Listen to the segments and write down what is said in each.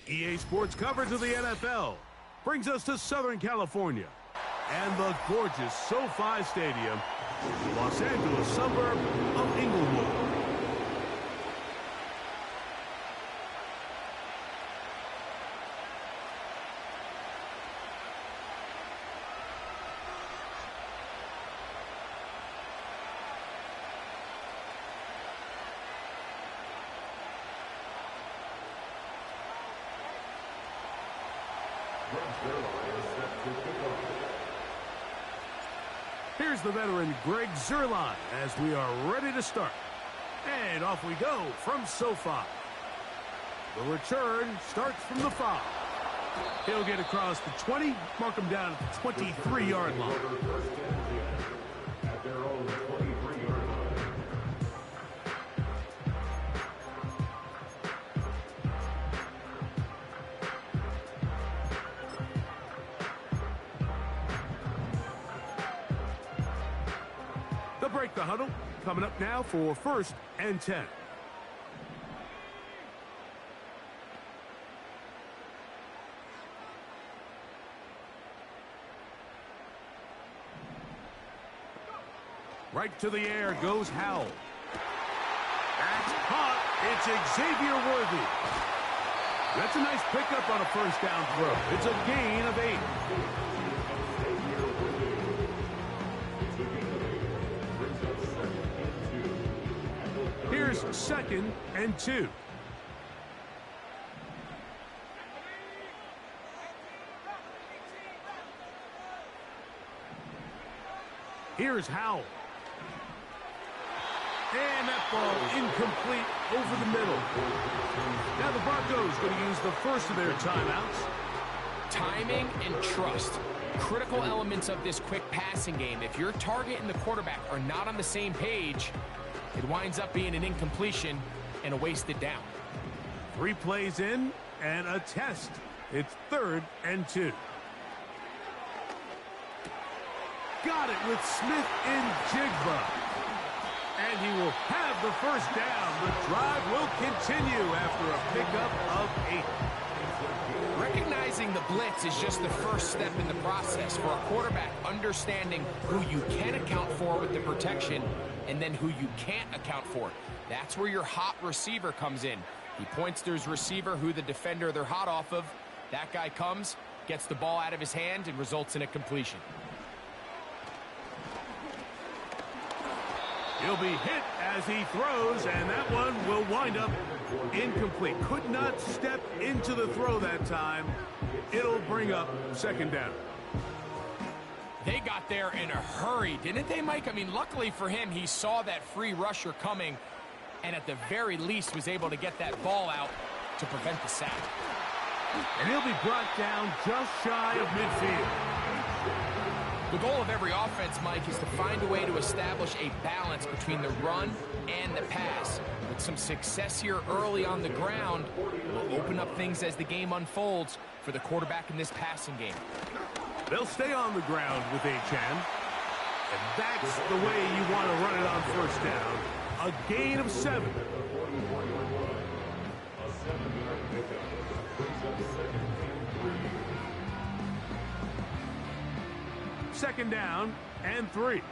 EA Sports coverage of the NFL brings us to Southern California and the gorgeous SoFi Stadium, Los Angeles suburb of Inglewood. Here's the veteran Greg Zuerlein as we are ready to start. And off we go from SoFi. The return starts from the 5. He'll get across the 20, mark him down at the 23-yard line. At their own 23-yard line. Break the huddle. Coming up now for 1st and 10. Right to the air goes Howell. That's caught. It's Xavier Worthy. That's a nice pickup on a 1st down throw. It's a gain of 8. Here's 2nd and 2. Here's Howell. And that ball incomplete over the middle. Now the Broncos going to use the first of their timeouts. Timing and trust. Critical elements of this quick passing game. If your target and the quarterback are not on the same page, it winds up being an incompletion and a wasted down. 3 plays in and a test. It's 3rd and 2. Got it with Smith in Jigba. And he will have the 1st down. The drive will continue after a pickup of 8. Recognizing the blitz is just the first step in the process for a quarterback understanding who you can account for with the protection and then who you can't account for. That's where your hot receiver comes in. He points to his receiver who the defender they're hot off of. That guy comes, gets the ball out of his hand, and results in a completion. He'll be hit as he throws, and that one will wind up incomplete. Could not step into the throw that time. It'll bring up 2nd down. They got there in a hurry, didn't they, Mike? I mean, luckily for him, he saw that free rusher coming and at the very least was able to get that ball out to prevent the sack. And he'll be brought down just shy of midfield. The goal of every offense, Mike, is to find a way to establish a balance between the run and the pass. With some success here early on the ground, will open up things as the game unfolds for the quarterback in this passing game. They'll stay on the ground with Achane. And that's the way you want to run it on 1st down. A gain of 7. 2nd down and 3.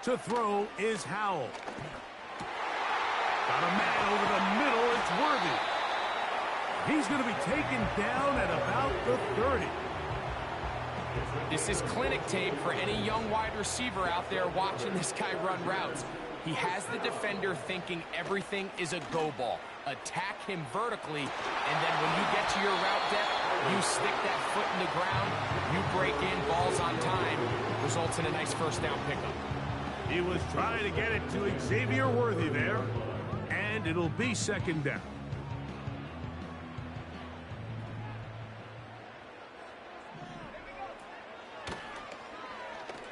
To throw is Howell. Got a man over the middle. It's Worthy. He's going to be taken down at about the 30. This is clinic tape for any young wide receiver out there watching this guy run routes. He has the defender thinking everything is a go ball. Attack him vertically, and then when you get to your route depth, you stick that foot in the ground, you break in, balls on time, results in a nice 1st down pickup. He was trying to get it to Xavier Worthy there, and it'll be 2nd down.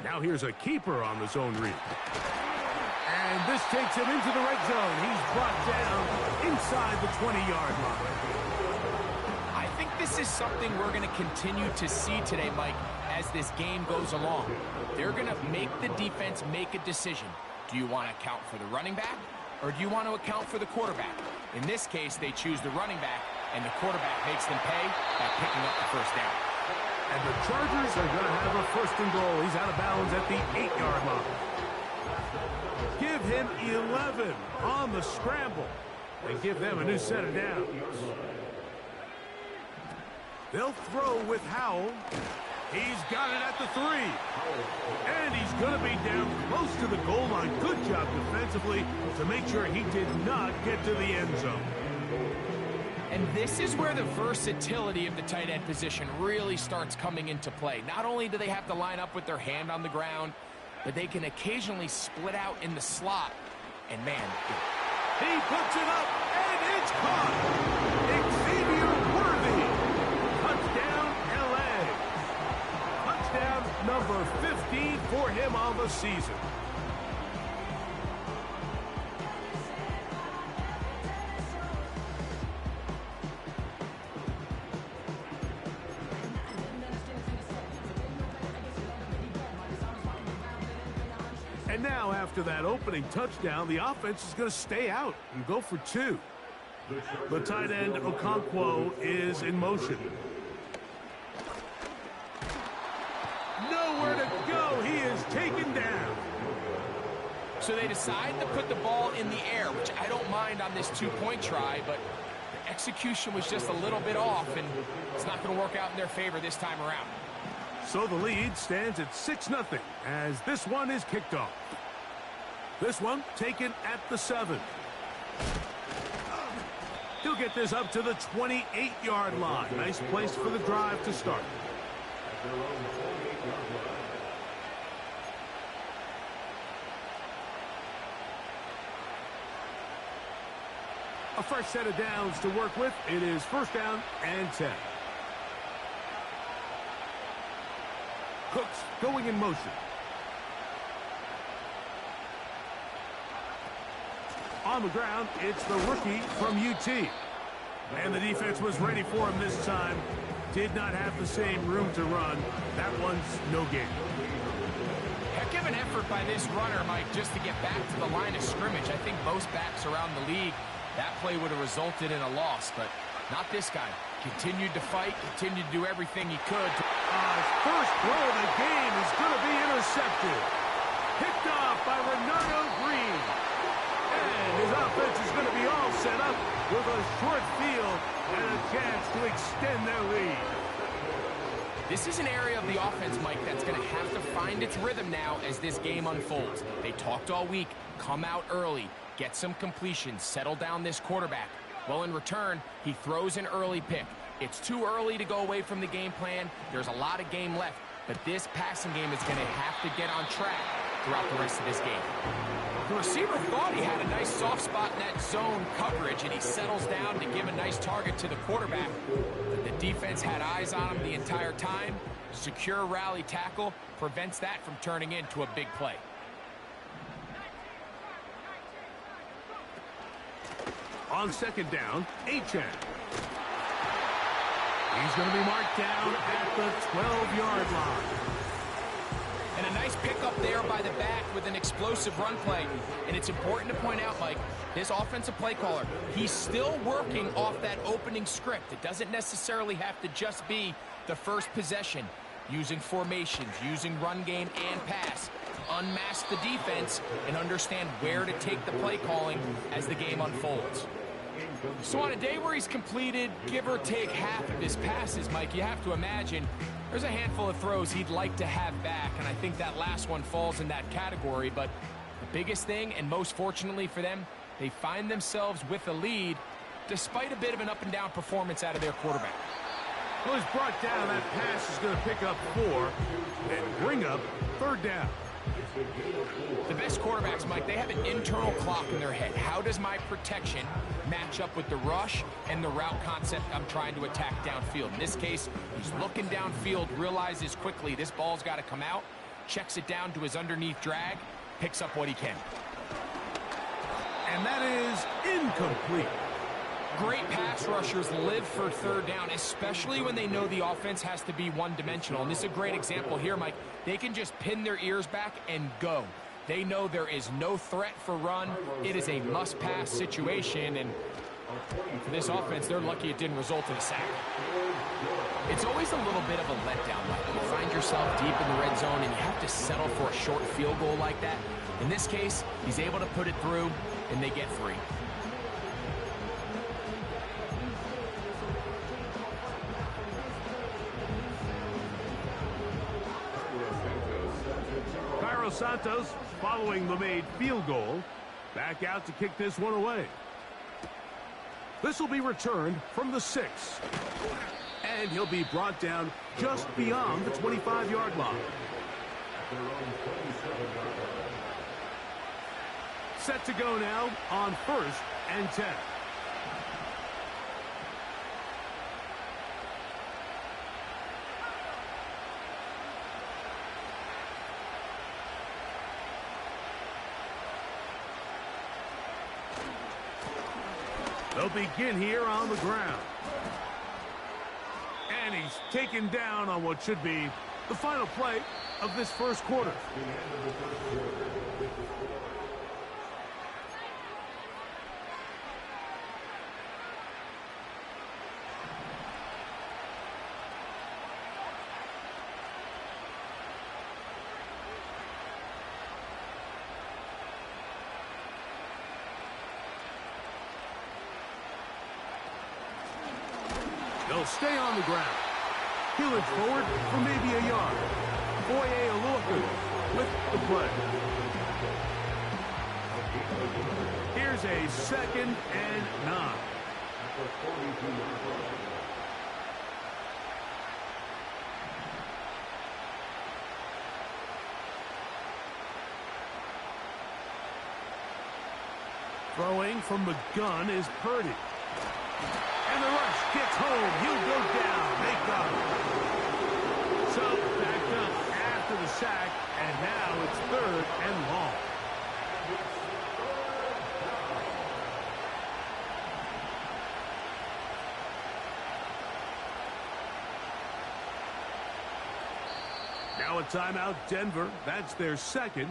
Now here's a keeper on the zone read. And this takes him into the red zone. He's brought down inside the 20-yard line. I think this is something we're going to continue to see today, Mike, as this game goes along. They're going to make the defense make a decision. Do you want to account for the running back, or do you want to account for the quarterback? In this case, they choose the running back, and the quarterback makes them pay by picking up the first down. And the Chargers are going to have a first and goal. He's out of bounds at the 8-yard line. Give him 11 on the scramble and give them a new set of downs. They'll throw with Howell. He's got it at the 3. And he's going to be down close to the goal line. Good job defensively to make sure he did not get to the end zone. And this is where the versatility of the tight end position really starts coming into play. Not only do they have to line up with their hand on the ground, but they can occasionally split out in the slot. And man, he puts it up, and it's caught. Xavier Worthy. Touchdown, L.A. Touchdown number 15 for him on the season. And now, after that opening touchdown, the offense is going to stay out and go for 2. The tight end, Okonkwo, is in motion. Nowhere to go. He is taken down. So they decide to put the ball in the air, which I don't mind on this 2-point try, but the execution was just a little bit off, and it's not going to work out in their favor this time around. So the lead stands at 6-0 as this one is kicked off. This one taken at the 7. He'll get this up to the 28-yard line. Nice place for the drive to start. A fresh set of downs to work with. It is first down and 10. Cooks going in motion. On the ground, it's the rookie from UT. And the defense was ready for him this time. Did not have the same room to run. That one's no gain. Heck of an effort by this runner, Mike, just to get back to the line of scrimmage. I think most backs around the league, that play would have resulted in a loss, but not this guy. Continued to fight, continued to do everything he could. His first throw of the game is going to be intercepted. Picked off by Renardo Green. And his offense is going to be all set up with a short field and a chance to extend their lead. This is an area of the offense, Mike, that's going to have to find its rhythm now as this game unfolds. They talked all week, come out early, get some completions, settle down this quarterback. Well, in return, he throws an early pick. It's too early to go away from the game plan. There's a lot of game left, but this passing game is going to have to get on track throughout the rest of this game. The receiver thought he had a nice soft spot in that zone coverage, and he settles down to give a nice target to the quarterback. But the defense had eyes on him the entire time. Secure rally tackle prevents that from turning into a big play. On second down, Achane. He's going to be marked down at the 12-yard line. And a nice pickup there by the back with an explosive run play. And it's important to point out, Mike, his offensive play caller, he's still working off that opening script. It doesn't necessarily have to just be the first possession. Using formations, using run game and pass. Unmask the defense and understand where to take the play calling as the game unfolds. So on a day where he's completed, give or take half of his passes, Mike, you have to imagine there's a handful of throws he'd like to have back, and I think that last one falls in that category. But the biggest thing, and most fortunately for them, they find themselves with a lead despite a bit of an up-and-down performance out of their quarterback. Well, he's brought down. That pass is going to pick up 4 and bring up third down. The best quarterbacks, Mike, they have an internal clock in their head. How does my protection match up with the rush and the route concept I'm trying to attack downfield? In this case, he's looking downfield, realizes quickly this ball's got to come out, checks it down to his underneath drag, picks up what he can. And that is incomplete. Great pass rushers live for third down, especially when they know the offense has to be one-dimensional. And this is a great example here, Mike. They can just pin their ears back and go. They know there is no threat for run. It is a must-pass situation, and for this offense, they're lucky it didn't result in a sack. It's always a little bit of a letdown. Like you find yourself deep in the red zone, and you have to settle for a short field goal like that. In this case, he's able to put it through, and they get 3. Santos, following the made field goal, back out to kick this one away. This will be returned from the 6. And he'll be brought down just beyond the 25-yard line. Set to go now on 1st and 10. They'll begin here on the ground. And he's taken down on what should be the final play of this first quarter. They'll stay on the ground. He'll it forward for maybe a yard. Boye Oluokun with the play. Here's a 2nd and 9. Throwing from the gun is Purdy. And the rush gets home. He'll go down. They got him. So backed up after the sack, and now it's 3rd and long. Now a timeout, Denver. That's their 2nd.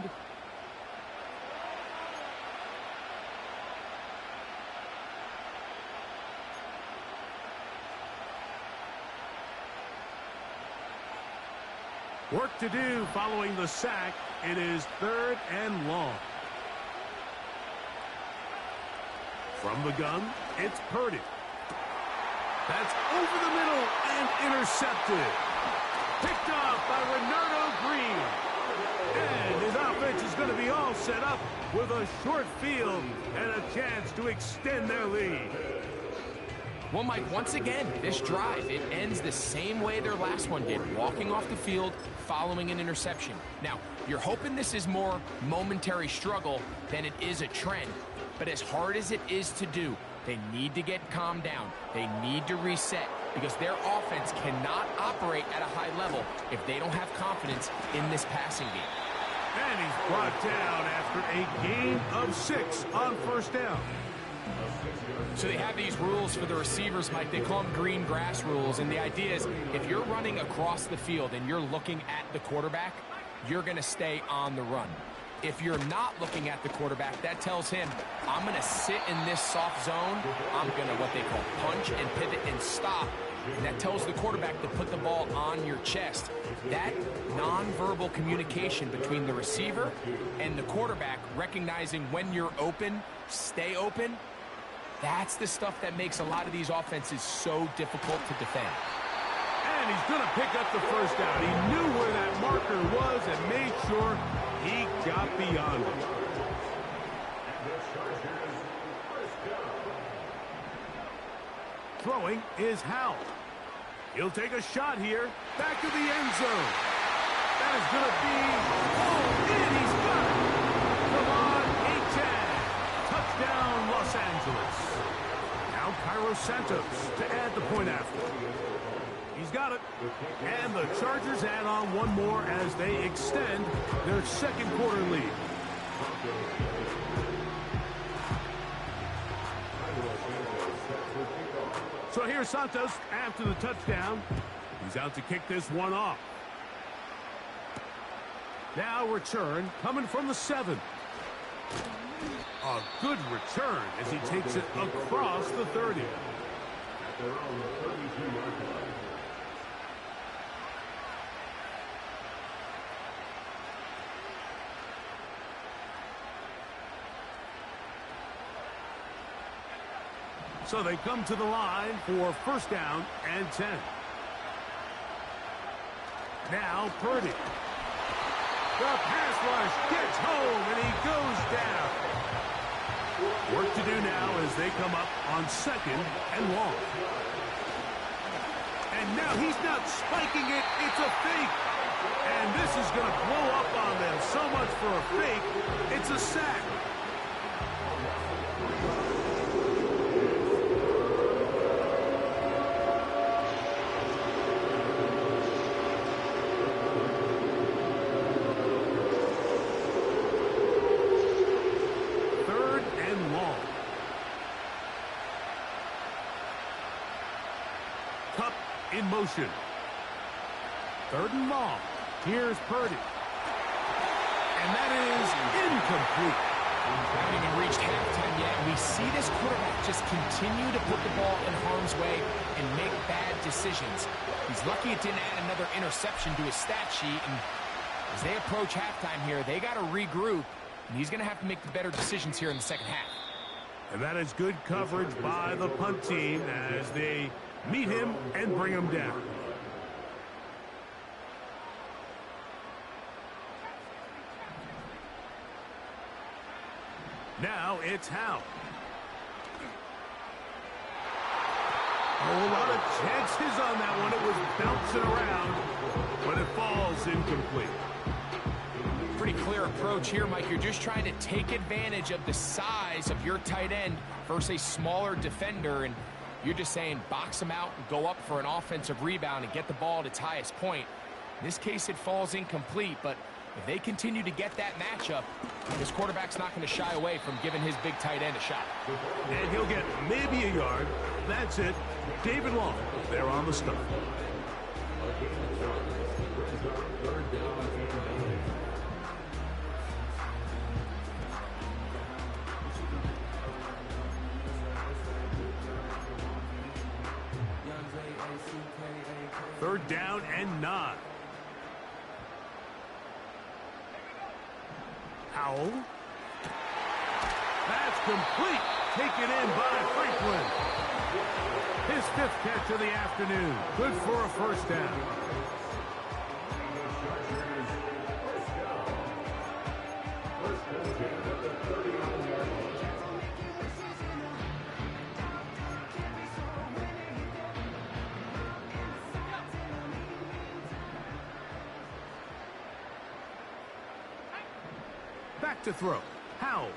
Work to do following the sack. It is 3rd and long. From the gun, it's Purdy. That's over the middle and intercepted. Picked off by Renardo Green. And his offense is going to be all set up with a short field and a chance to extend their lead. Well, Mike, once again, this drive, it ends the same way their last one did, walking off the field, following an interception. Now, you're hoping this is more momentary struggle than it is a trend, but as hard as it is to do, they need to get calmed down. They need to reset because their offense cannot operate at a high level if they don't have confidence in this passing game. And he's brought down after a gain of 6 on 1st down. So they have these rules for the receivers, Mike. They call them green grass rules. And the idea is if you're running across the field and you're looking at the quarterback, you're going to stay on the run. If you're not looking at the quarterback, that tells him, I'm going to sit in this soft zone. I'm going to what they call punch and pivot and stop. And that tells the quarterback to put the ball on your chest. That nonverbal communication between the receiver and the quarterback, recognizing when you're open, stay open, that's the stuff that makes a lot of these offenses so difficult to defend. And he's going to pick up the 1st down. He knew where that marker was and made sure he got beyond it. Throwing is Howell. He'll take a shot here. Back to the end zone. That is going to be... Oh, and he's got it. Come on, 8-10. Touchdown, Los Angeles. Now Cairo Santos to add the point after. He's got it. And the Chargers add on one more as they extend their 2nd quarter lead. So here's Santos after the touchdown. He's out to kick this one off. Now return coming from the 7. A good return as he takes it across the 30. They're on the 32-yard line. So they come to the line for first down and 10. Now Purdy. The pass rush gets home, and he goes down. Work to do now as they come up on second and long. And now he's not spiking it, it's a fake. And this is going to blow up on them. So much for a fake, it's a sack. In motion. 3rd and long. Here's Purdy. And that is incomplete. Haven't even reached halftime yet. We see this quarterback just continue to put the ball in harm's way and make bad decisions. He's lucky it didn't add another interception to his stat sheet. And as they approach halftime here, they got to regroup. And he's going to have to make the better decisions here in the second half. And that is good coverage by the punt team as they meet him and bring him down. Now it's Howe. Oh, a lot of chances on that one. It was bouncing around, but it falls incomplete. Pretty clear approach here, Mike. You're just trying to take advantage of the size of your tight end versus a smaller defender, and you're just saying box him out and go up for an offensive rebound and get the ball at its highest point. In this case, it falls incomplete, but if they continue to get that matchup, this quarterback's not going to shy away from giving his big tight end a shot. And he'll get maybe a yard. That's it. David Long, they're on the stop. Third down and 9. Howell. That's complete. Taken in by Franklin. His 5th catch of the afternoon. Good for a first down. Back to throw. Howell.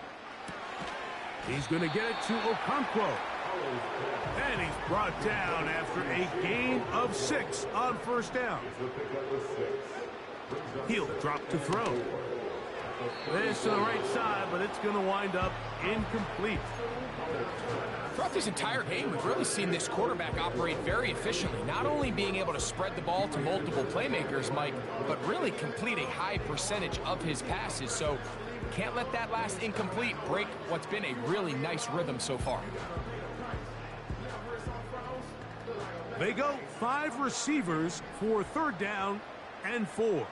He's going to get it to Okonkwo. And he's brought down after a gain of 6 on first down. He'll drop to throw. This to the right side, but it's going to wind up incomplete. Throughout this entire game, we've really seen this quarterback operate very efficiently, not only being able to spread the ball to multiple playmakers, Mike, but really complete a high percentage of his passes. So can't let that last incomplete break what's been a really nice rhythm so far. They go 5 receivers for 3rd down and 4.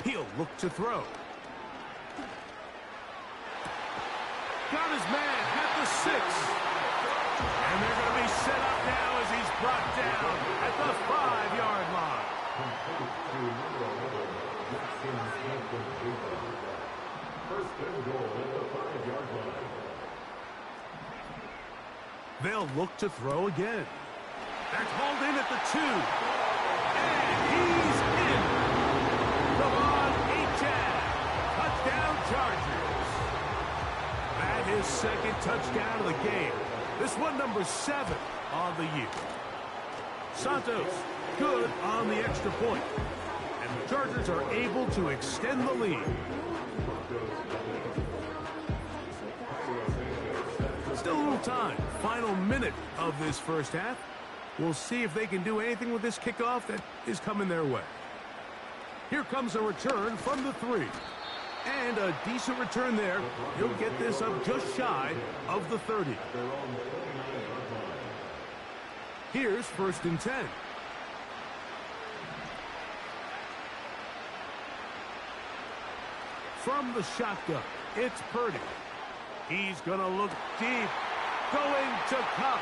He'll look to throw. Got his man at the 6. And they're going to be set up now as he's brought down at the 5-yard line. First and goal at the 5-yard line. They'll look to throw again. That's hauled in at the 2. And he's in. Come on, 8-10. Touchdown Chargers. That is 2nd touchdown of the game. This one number 7 on the year. Santos good on the extra point. And the Chargers are able to extend the lead. Still a little time. Final minute of this first half. We'll see if they can do anything with this kickoff that is coming their way. Here comes a return from the 3. And a decent return there. He'll get this up just shy of the 30. Here's 1st and 10. From the shotgun, it's Purdy. He's going to look deep. Going to Cup.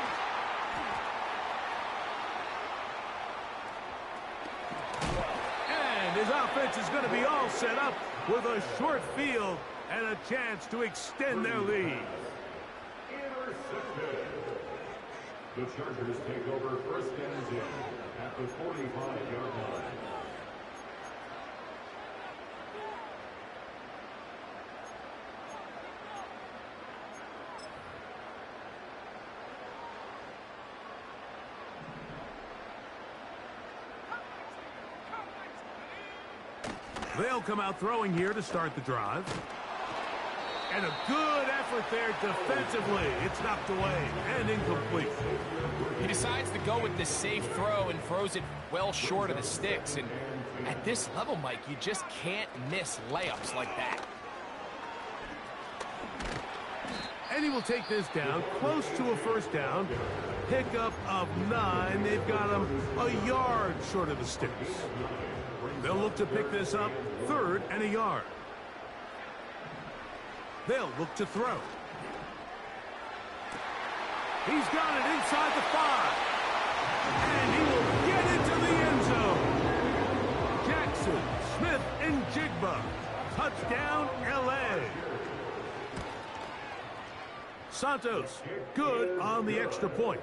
And his offense is going to be all set up with a short field and a chance to extend their lead. Intercepted. The Chargers take over 1st and 10 at the 45-yard line. They'll come out throwing here to start the drive. And a good effort there defensively. It's knocked away and incomplete. He decides to go with the safe throw and throws it well short of the sticks. And at this level, Mike, you just can't miss layups like that. And he will take this down close to a 1st down. Pickup of 9. They've got him a yard short of the sticks. They'll look to pick this up 3rd and a yard. They'll look to throw. He's got it inside the 5. And he will get into the end zone. Jackson, Smith, and Jigba. Touchdown, L.A. Santos, good on the extra point.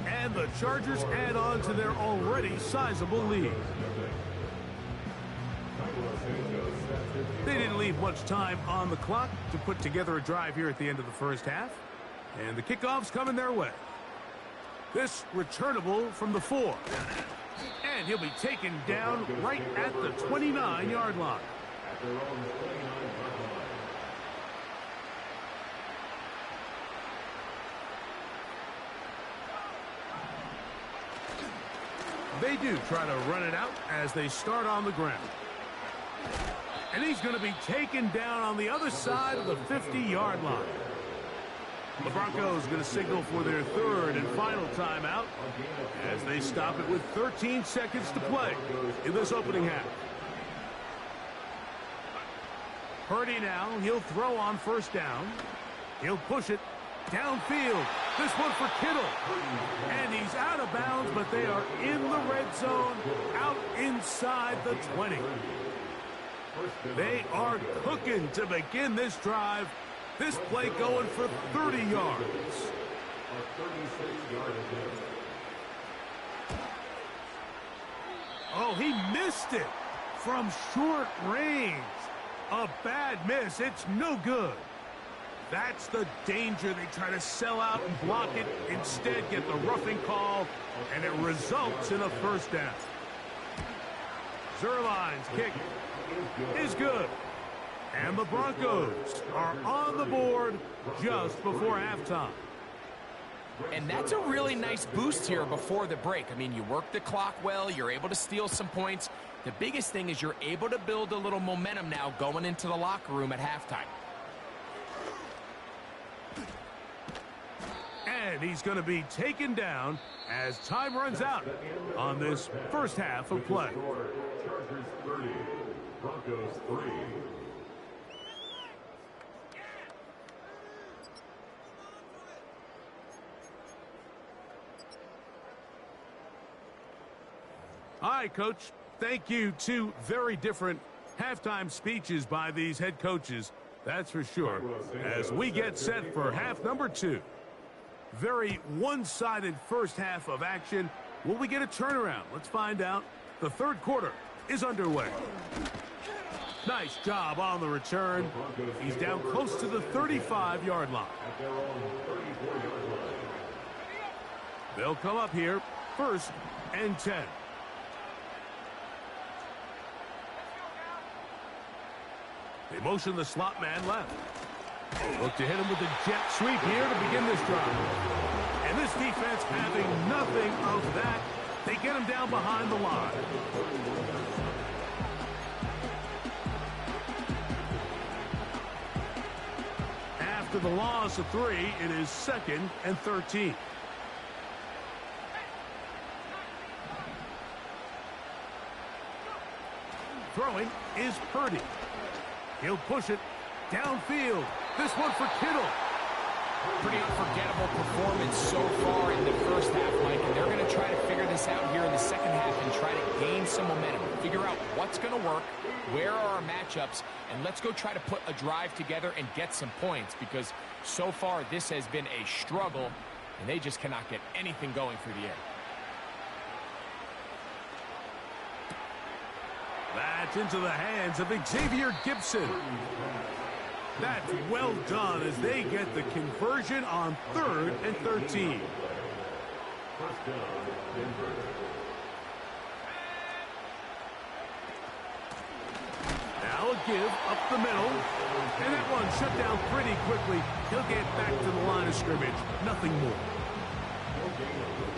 And the Chargers add on to their already sizable lead. They didn't leave much time on the clock to put together a drive here at the end of the 1st half. And the kickoff's coming their way. This returnable from the 4. And he'll be taken down right at the 29-yard line. They do try to run it out as they start on the ground. And he's going to be taken down on the other side of the 50-yard line. The Broncos going to signal for their 3rd and final timeout as they stop it with 13 seconds to play in this opening half. Purdy now, he'll throw on 1st down. He'll push it downfield. This one for Kittle. And he's out of bounds, but they are in the red zone, out inside the 20. They are cooking to begin this drive. This play going for 30 yards. Oh, he missed it from short range. A bad miss. It's no good. That's the danger. They try to sell out and block it. Instead, get the roughing call, and it results in a 1st down. Zerline's kick is good. And the Broncos are on the board just before halftime. And that's a really nice boost here before the break. I mean, you work the clock well. You're able to steal some points. The biggest thing is you're able to build a little momentum now going into the locker room at halftime. And he's going to be taken down as time runs out on this 1st half of play. Chargers 30, Broncos 3. All right, Coach. Thank you. 2 very different halftime speeches by these head coaches. That's for sure. As we get set for half number 2. Very one-sided 1st half of action. Will we get a turnaround? Let's find out. The 3rd quarter is underway. Nice job on the return. He's down close to the 35-yard line. They'll come up here 1st and 10. They motion the slot man left. Look to hit him with the jet sweep here to begin this drive. And this defense having nothing of that. They get him down behind the line. After the loss of 3, it is 2nd and 13. Throwing is Purdy. He'll push it downfield. This one for Kittle. Pretty unforgettable performance so far in the first half, Mike, and they're going to try to figure this out here in the second half and try to gain some momentum, figure out what's going to work, where are our matchups, and let's go try to put a drive together and get some points, because so far this has been a struggle, and they just cannot get anything going through the air. That's into the hands of Xavier Gibson. That's well done as they get the conversion on 3rd and 13. First down, Denver. Now a give up the middle. And that one shut down pretty quickly. He'll get back to the line of scrimmage. Nothing more.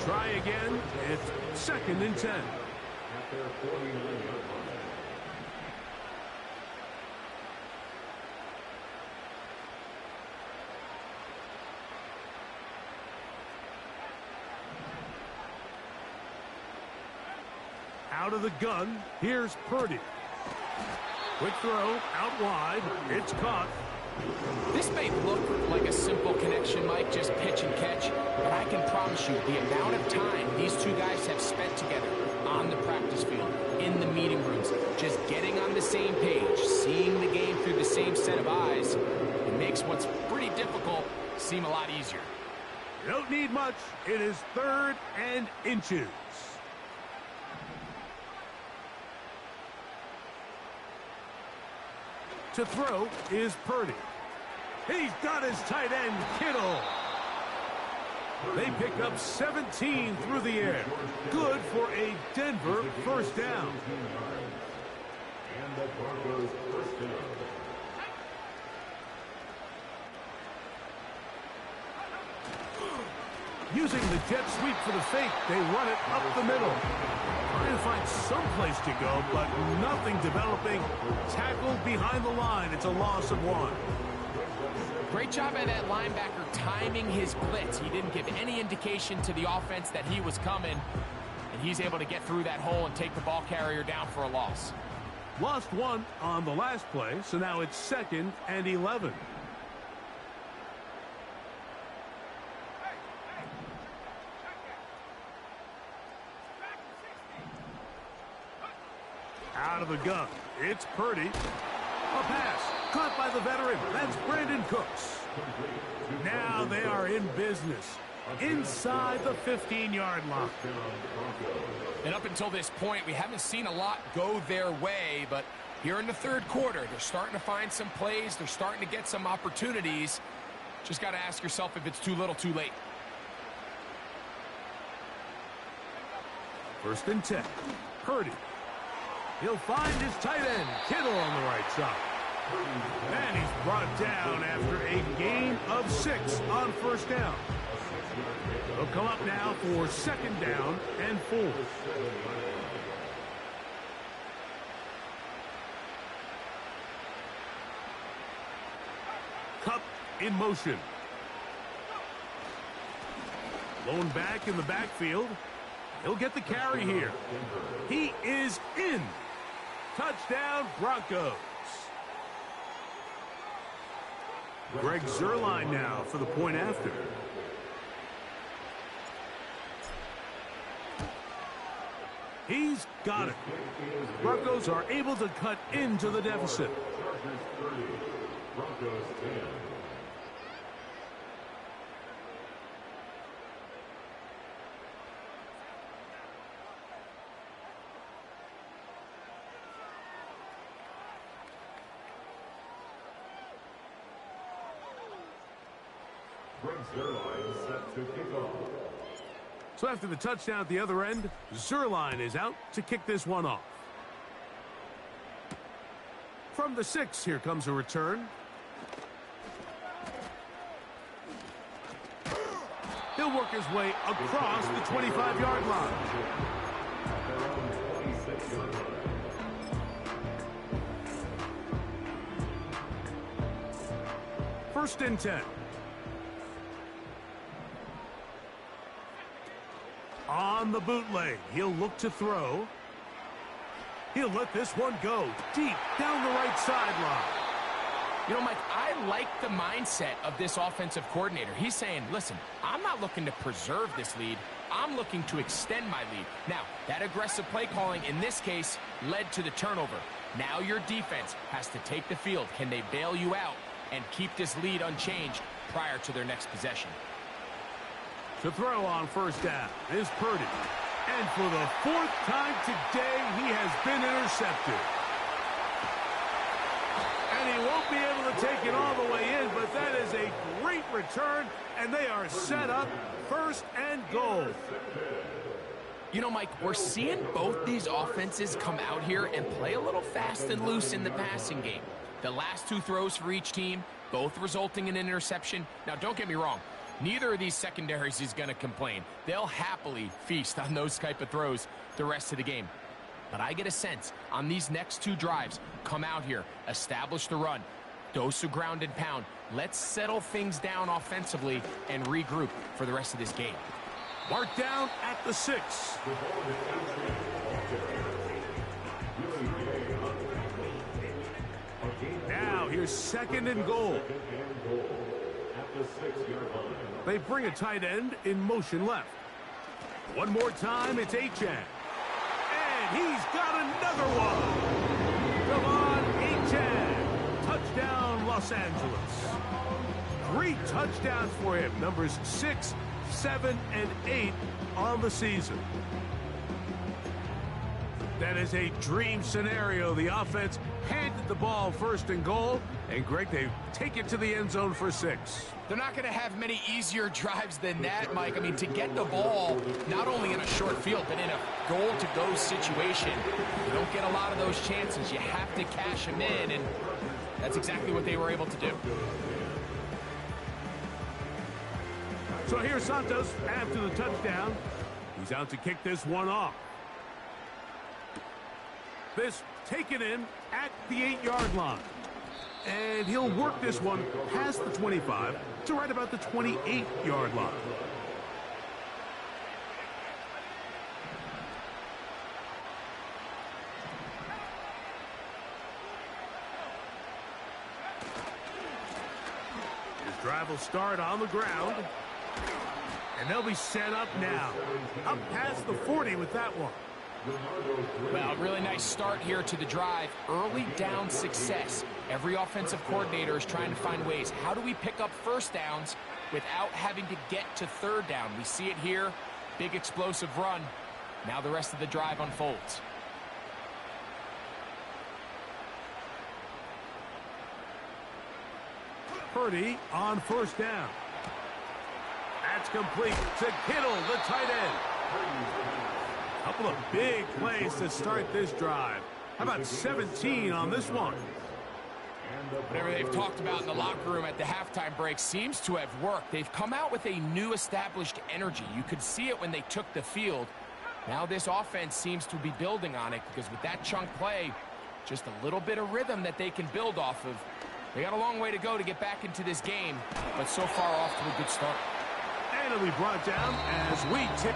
Try again. It's 2nd and 10. At their 49-yard line. Out of the gun, here's Purdy. Quick throw, out wide, it's caught. This may look like a simple connection, Mike, just pitch and catch, but I can promise you the amount of time these two guys have spent together on the practice field, in the meeting rooms, just getting on the same page, seeing the game through the same set of eyes, it makes what's pretty difficult seem a lot easier. You don't need much. It is 3rd and inches. To throw is Purdy. He's got his tight end, Kittle. They pick up 17 through the air. Good for a Denver first down. And the Broncos first down. Using the jet sweep for the fake, they run it up the middle. Trying to find some place to go, but nothing developing. Tackled behind the line. It's a loss of 1. Great job by that linebacker timing his blitz. He didn't give any indication to the offense that he was coming, and he's able to get through that hole and take the ball carrier down for a loss. Lost 1 on the last play, so now it's 2nd and 11. Out of the gun, it's Purdy. A pass, caught by the veteran. That's Brandon Cooks. Now they are in business, inside the 15-yard line. And up until this point, we haven't seen a lot go their way, but here in the third quarter, they're starting to find some plays. They're starting to get some opportunities. Just got to ask yourself if it's too little, too late. 1st and 10. Purdy. He'll find his tight end, Kittle, on the right side. And he's brought down after a gain of 6 on 1st down. He'll come up now for 2nd down and 4. Cup in motion. Blown back in the backfield. He'll get the carry here. He is in. Touchdown, Broncos. Greg Zuerlein now for the point after. He's got it. Broncos are able to cut into the deficit. Chargers 30, Broncos 10. Greg Zuerlein set to kick off. So after the touchdown at the other end, Zuerlein is out to kick this one off. From the 6, here comes a return. He'll work his way across the 25-yard line. Their own 26-yard line. first and 10. On the bootleg, he'll look to throw. He'll let this one go deep down the right sideline. You know, Mike, I like the mindset of this offensive coordinator. He's saying, listen, I'm not looking to preserve this lead. I'm looking to extend my lead. Now, that aggressive play calling in this case led to the turnover. Now your defense has to take the field. Can they bail you out and keep this lead unchanged prior to their next possession? To throw on first down is Purdy. And for the fourth time today, he has been intercepted. And he won't be able to take it all the way in, but that is a great return, and they are set up first and goal. You know, Mike, we're seeing both these offenses come out here and play a little fast and loose in the passing game. The last two throws for each team, both resulting in an interception. Now, don't get me wrong. Neither of these secondaries is going to complain. They'll happily feast on those type of throws the rest of the game. But I get a sense on these next two drives, come out here, establish the run, dose of ground and pound. Let's settle things down offensively and regroup for the rest of this game. Marked down at the 6. Now here's second and goal. They bring a tight end in motion left. One more time, it's Achane. And he's got another one. Come on, Achane. Touchdown, Los Angeles. 3 touchdowns for him. Numbers 6, 7, and 8 on the season. That is a dream scenario. The offense handed the ball first and goal. And, Greg, they take it to the end zone for 6. They're not going to have many easier drives than that, Mike. I mean, to get the ball, not only in a short field, but in a goal-to-go situation, you don't get a lot of those chances. You have to cash them in, and that's exactly what they were able to do. So here's Santos after the touchdown. He's out to kick this one off. This taken in at the 8-yard line. And he'll work this one past the 25 to right about the 28-yard line. His drive will start on the ground. And they'll be set up now. Up past the 40 with that one. Well, really nice start here to the drive. Early down success. Every offensive coordinator is trying to find ways. How do we pick up first downs without having to get to third down? We see it here. Big explosive run. Now the rest of the drive unfolds. Purdy on first down. That's complete to Kittle, the tight end. Couple of big plays to start this drive. How about 17 on this one? Whatever they've talked about in the locker room at the halftime break seems to have worked. They've come out with a new established energy. You could see it when they took the field. Now this offense seems to be building on it because with that chunk play, just a little bit of rhythm that they can build off of. They got a long way to go to get back into this game, but so far off to a good start. And it'll be brought down as we tip.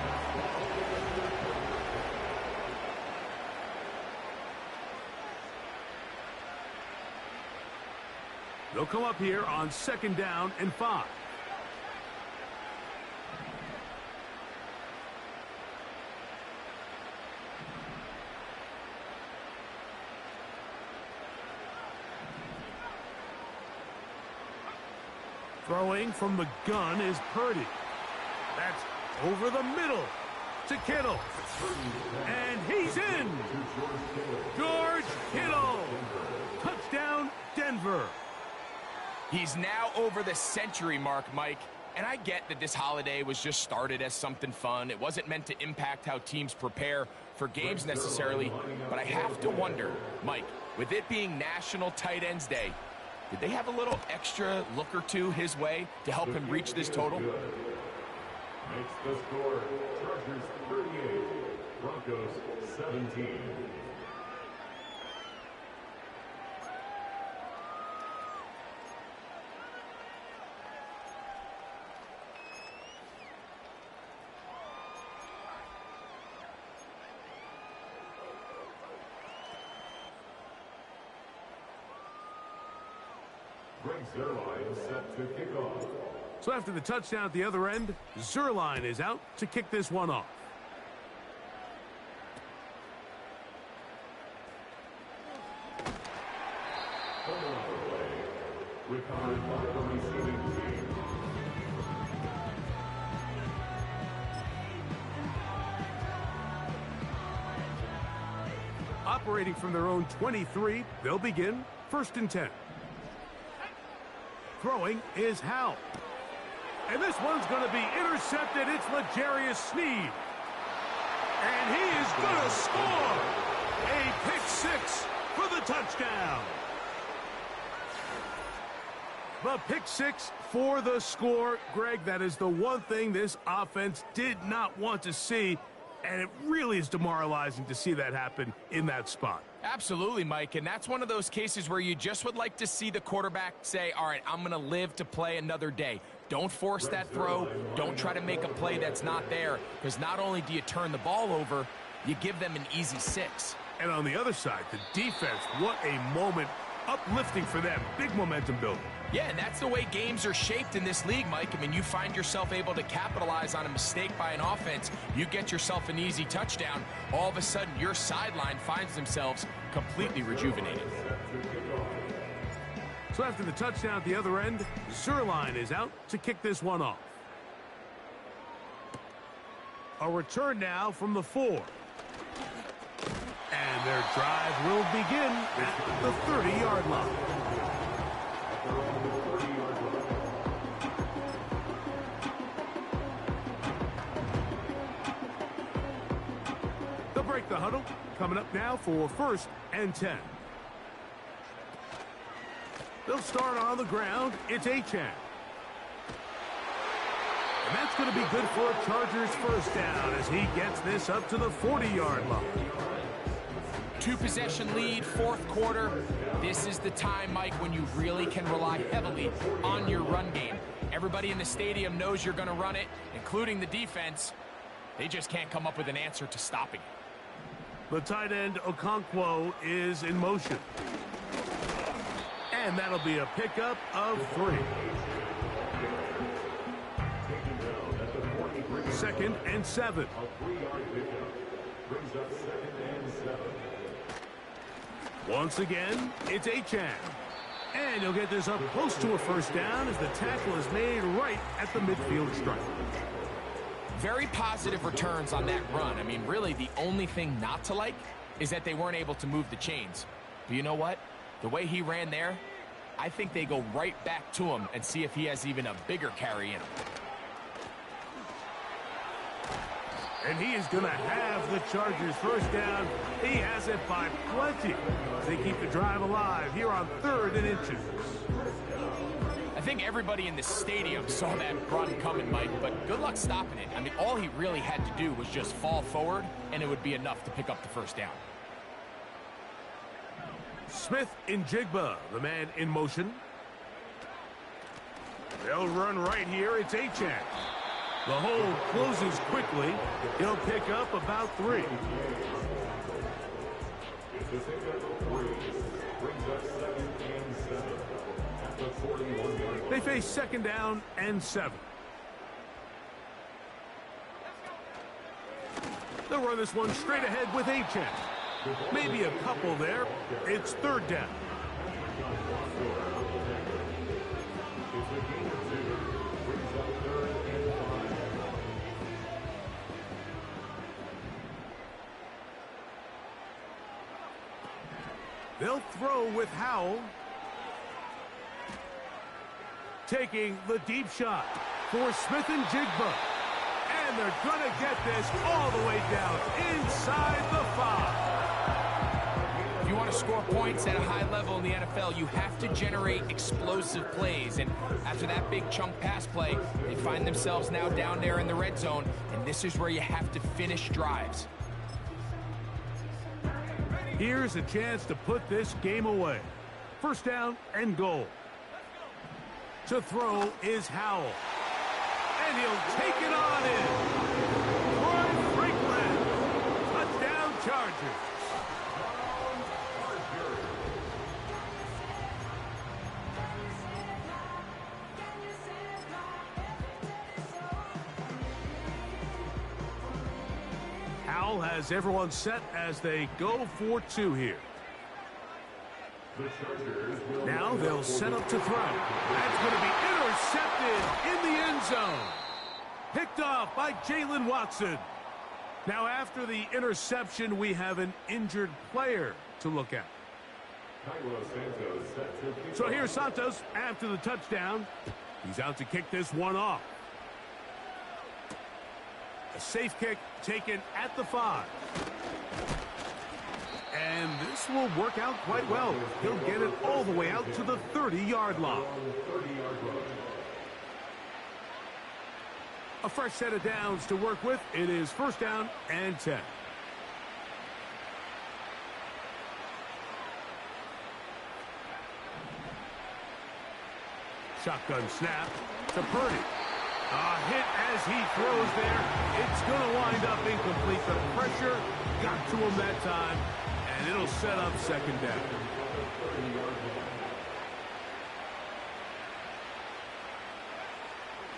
They'll come up here on second down and 5. Throwing from the gun is Purdy. That's over the middle to Kittle. And he's in. George Kittle. Touchdown, Denver. He's now over the century mark, Mike. And I get that this holiday was just started as something fun. It wasn't meant to impact how teams prepare for games necessarily. But I have to wonder, Mike, with it being National Tight Ends Day, did they have a little extra look or two his way to help him reach this total? Makes the score Chargers 38, Broncos 17. Greg Zerline set to kick off. So after the touchdown at the other end, Zerline is out to kick this one off. Recovered by the receiving team. Operating from their own 23, they'll begin 1st and 10. Throwing is Howell. And this one's going to be intercepted. It's L'Jarius Sneed. And he is going to score. A pick six for the touchdown. The pick six for the score. Greg, that is the one thing this offense did not want to see. And it really is demoralizing to see that happen in that spot. Absolutely, Mike, and that's one of those cases where you just would like to see the quarterback say, all right, I'm going to live to play another day. Don't force that throw. Don't try to make a play that's not there, because not only do you turn the ball over, you give them an easy 6. And on the other side, the defense, what a moment, uplifting for them. Big momentum building. Yeah, and that's the way games are shaped in this league, Mike. I mean, you find yourself able to capitalize on a mistake by an offense. You get yourself an easy touchdown. All of a sudden, your sideline finds themselves completely rejuvenated. So after the touchdown at the other end, Zerline is out to kick this one off. A return now from the 4. And their drive will begin at the 30-yard line. They'll break the huddle. Coming up now for 1st and 10. They'll start on the ground. It's Achane. And that's going to be good for a Chargers first down as he gets this up to the 40-yard line. 2-possession lead, 4th quarter. This is the time, Mike, when you really can rely heavily on your run game. Everybody in the stadium knows you're going to run it, including the defense. They just can't come up with an answer to stopping it. The tight end, Okonkwo, is in motion. And that'll be a pickup of 3. 2nd and 7. A 3-yard pickup brings up 2nd and 7. Once again, it's Achane. And he'll get this up close to a first down as the tackle is made right at the midfield stripe. Very positive returns on that run. I mean, really, the only thing not to like is that they weren't able to move the chains. But you know what? The way he ran there, I think they go right back to him and see if he has even a bigger carry in him. And he is going to have the Chargers first down. He has it by plenty. They keep the drive alive here on 3rd and inches. I think everybody in the stadium saw that run coming, Mike, but good luck stopping it. I mean, all he really had to do was just fall forward, and it would be enough to pick up the first down. Smith in Jigba, the man in motion. They'll run right here. It's Achane. The hole closes quickly. He'll pick up about 3. They face 2nd down and 7. They'll run this one straight ahead with Achane. Maybe a couple there. It's 3rd down. They'll throw with Howell. Taking the deep shot for Smith and Jigba. And they're going to get this all the way down inside the 5. If you want to score points at a high level in the NFL, you have to generate explosive plays. And after that big chunk pass play, they find themselves now down there in the red zone. And this is where you have to finish drives. Here's a chance to put this game away. 1st down and goal. To throw is Howell. And he'll take it on in. Troy Franklin. Touchdown Chargers. call has everyone set as they go for two here. Now they'll set up to throw. That's going to be intercepted in the end zone. Picked off by Jalen Watson. Now after the interception, we have an injured player to look at. So here's Santos after the touchdown. He's out to kick this one off. A safe kick taken at the 5. And this will work out quite well. He'll get it all the way out to the 30-yard line. A fresh set of downs to work with. It is first down and 10. Shotgun snap to Purdy. A hit as he throws there. It's going to wind up incomplete. The pressure got to him that time, and it'll set up second down.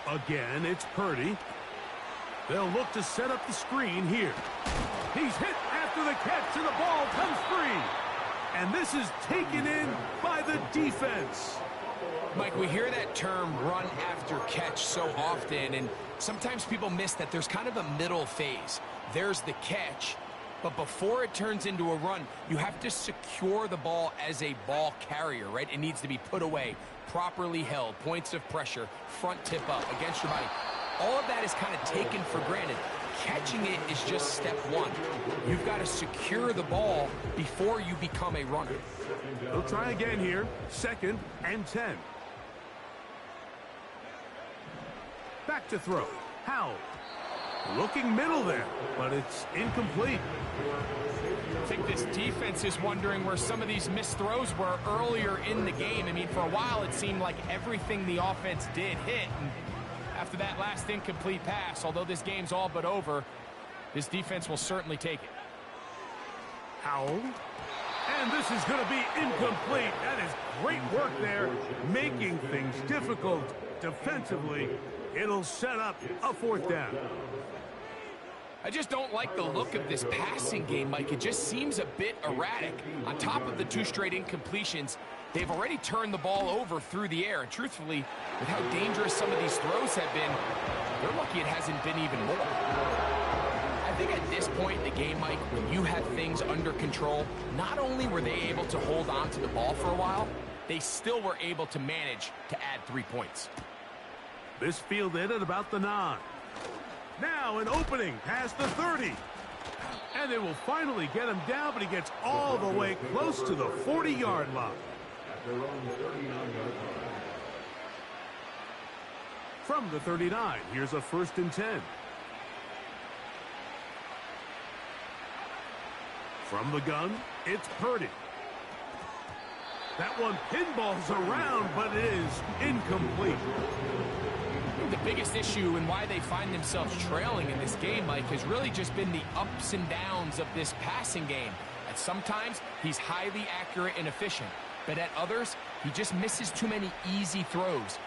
Again, it's Purdy. They'll look to set up the screen here. He's hit after the catch, and the ball comes free. And this is taken in by the defense. Mike, we hear that term run after catch so often, and sometimes people miss that there's kind of a middle phase. There's the catch, but before it turns into a run, you have to secure the ball as a ball carrier, right? It needs to be put away, properly held, points of pressure, front tip up against your body. All of that is kind of taken for granted. Catching it is just step one. You've got to secure the ball before you become a runner. They'll try again here. Second and 10. Back to throw. Howell. Looking middle there, but it's incomplete. I think this defense is wondering where some of these missed throws were earlier in the game. I mean, for a while it seemed like everything the offense did hit. And after that last incomplete pass, although this game's all but over, this defense will certainly take it. Howell. And this is going to be incomplete. That is great work there, making things difficult defensively. It'll set up a fourth down. I just don't like the look of this passing game, Mike. It just seems a bit erratic. On top of the 2 straight incompletions, they've already turned the ball over through the air. And truthfully, with how dangerous some of these throws have been, they're lucky it hasn't been even more. I think at this point in the game, Mike, when you have things under control, not only were they able to hold on to the ball for a while, they still were able to manage to add 3 points. This fielded at about the 9. Now an opening past the 30. And they will finally get him down, but he gets all the way close to the 40-yard line. From the 39, here's a first and 10. From the gun, it's Purdy. That one pinballs around, but it is incomplete. The biggest issue and why they find themselves trailing in this game, Mike, has really just been the ups and downs of this passing game. At sometimes, he's highly accurate and efficient, but at others, he just misses too many easy throws.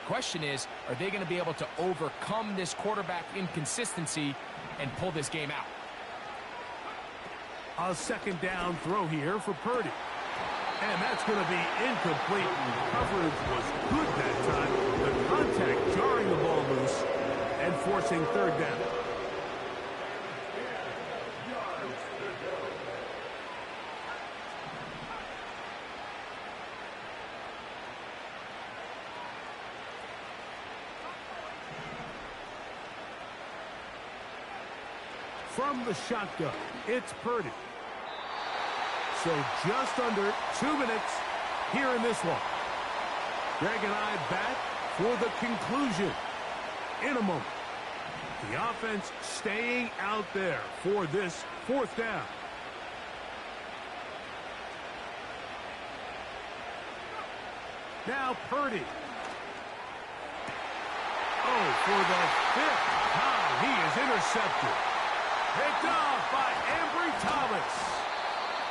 Question is, are they going to be able to overcome this quarterback inconsistency and pull this game out? A second down throw here for Purdy. And that's going to be incomplete. Coverage was good that time. The contact jarring the ball loose and forcing third down. From the shotgun, it's Purdy. So just under 2 minutes here in this one. Greg and I back for the conclusion in a moment. The offense staying out there for this fourth down. Now Purdy. Oh, for the 5th time, he is intercepted. Picked off by Ambry Thomas.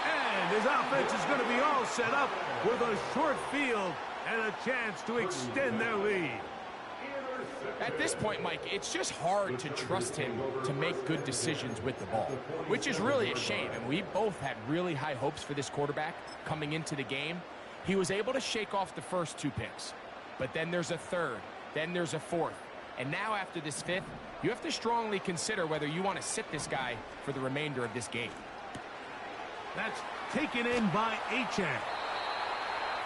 And his offense is going to be all set up with a short field and a chance to extend their lead. At this point, Mike, it's just hard to trust him to make good decisions with the ball, which is really a shame. And we both had really high hopes for this quarterback coming into the game. He was able to shake off the first 2 picks, but then there's a third, then there's a fourth. And now after this 5th, you have to strongly consider whether you want to sit this guy for the remainder of this game. That's taken in by Achane.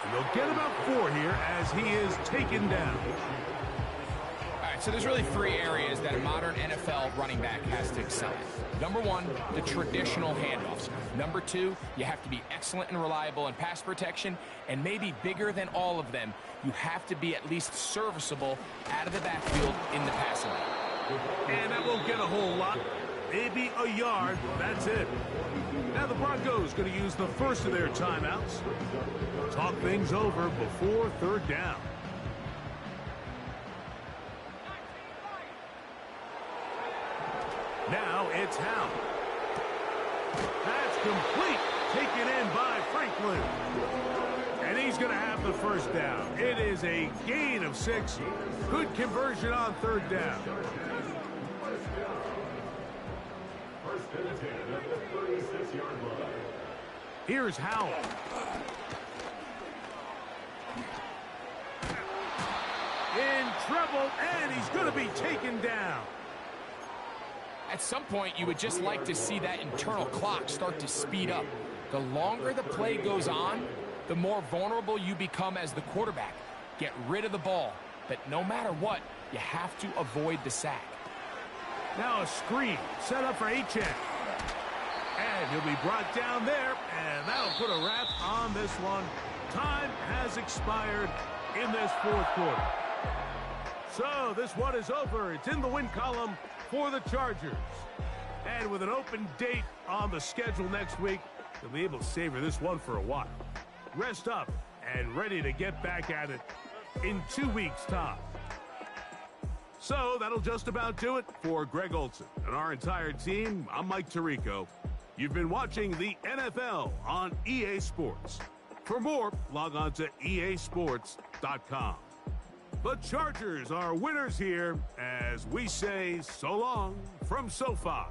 And they'll get about 4 here as he is taken down. All right, so there's really 3 areas that a modern NFL running back has to excel at. Number 1, the traditional handoffs. Number 2, you have to be excellent and reliable in pass protection. And maybe bigger than all of them, you have to be at least serviceable out of the backfield in the passing game. And that won't get a whole lot. Maybe a yard. That's it. Now the Broncos going to use the first of their timeouts. Talk things over before 3rd down. Now it's Howe. That's complete. Taken in by Franklin. And he's going to have the first down. It is a gain of 6. Good conversion on 3rd down. First and 10 at the 36-yard line. Here's Howell. In trouble, and he's going to be taken down. At some point, you would just like to see that internal clock start to speed up. The longer the play goes on, the more vulnerable you become as the quarterback. Get rid of the ball, but no matter what, you have to avoid the sack. Now a screen set up for Achane. And he'll be brought down there, and that'll put a wrap on this one. Time has expired in this 4th quarter. So this one is over. It's in the win column for the Chargers. And with an open date on the schedule next week, they'll be able to savor this one for a while. Rest up and ready to get back at it in 2 weeks' time. So that'll just about do it for Greg Olson and our entire team. I'm Mike Tirico. You've been watching the NFL on EA Sports. For more, log on to easports.com. The Chargers are winners here as we say so long from SoFi.